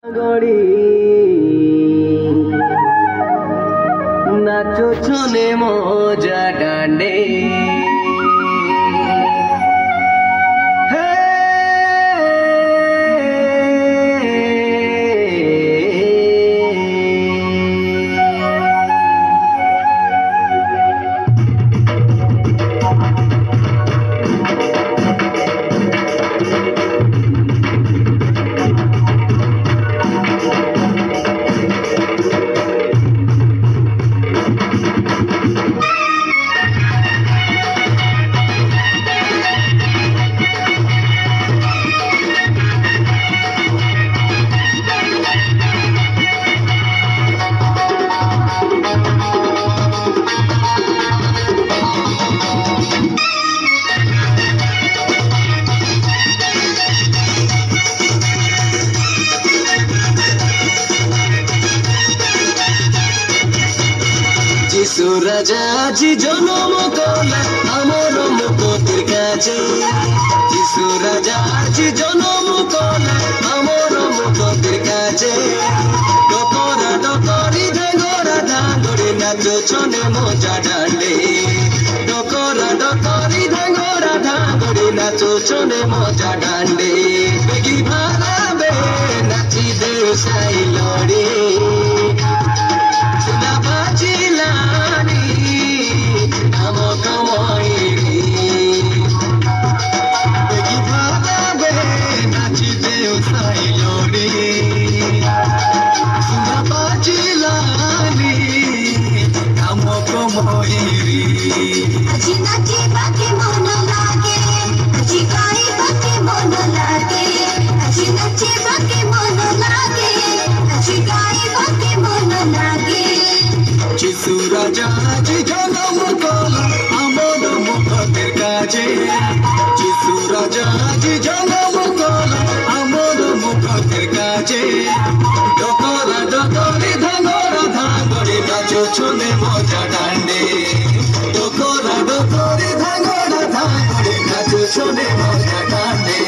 গড়ি নাচো ছনে মজা ডান্ডে রাজা জি জনম কলা আমার মুক্তির কাছে যিশু রাজা জি জনম কলা আমার মুক্তির কাছে ডকরা ডকরি ধাঙ্গরা ধাঙ্গরে নাচো ছনে মজা ডান্ডে ডকরা ডকরি ধাঙ্গরা ধাঙ্গরে নাচো ছনে মজা ডান্ডে বেগি ভালাবে নাচি দে সাই লড়ে সুনা বাজিলা আজি নাচি বাকি মন লাগে আজি গাই বাকি মন লাগে আজি নাচি বাকি মন লাগে আজি গাই বাকি মন লাগে যিশু রাজা জি জনম কলা আমার মুক্তির কাছে যিশু রাজা জি জনম কলা আমার মুক্তির কাছে ডকরা ডকরি ধাঙ্গরা ধাঙ্গরে নাচো ছনে মজা ডান্ডে ডকরা ডকরি ধাঙ্গরা ধাঙ্গরে নাচো ছনে মজা ডান্ডে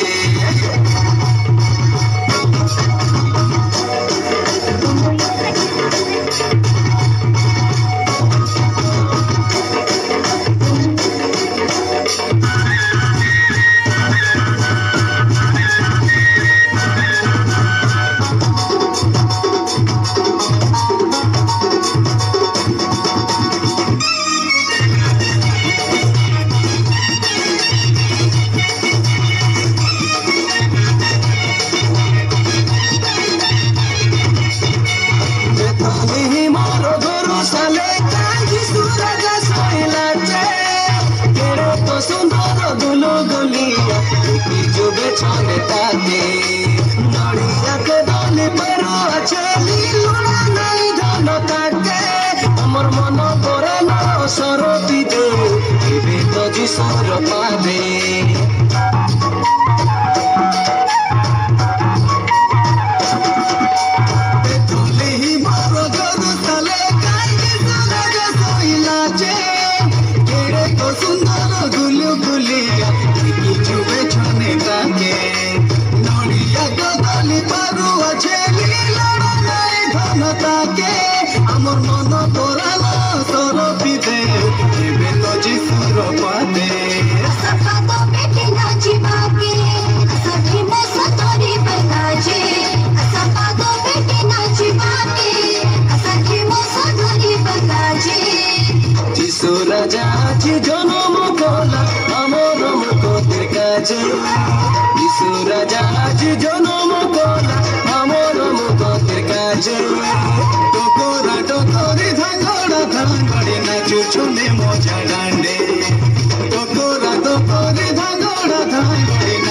छने ताके नड़िया के डाली पर अछली लुना नहीं धन ताके हमर मन करे न सरती दे एबे तो जी सर पावे तुली मार गरु तले काई सनग सोइला जे केरे तो सुंदर गुलु गुलिया की जुबे छने ताके नड़िया गदली पारु अछली लड़ा नहीं धन ताके हमर मन तोराल सरपी दे एबे तो जिसुर पादे सफा तो बेटी नाची बाके सखी में सतरी बगाजे सफा तो बेटी नाची बाके सखी में सतरी बगाजे যিশু রাজা জি জনম কলা আমার মুক্তির কাছে যিশু রাজা জি জনম কলা আমার মুক্তির কাছে ডকরা ডকরি ধাঙ্গরা ধাঙ্গরে নাচো ছনে মজা ডান্ডে ডকরা ডকরি ধাঙ্গরা ধাঙ্গরে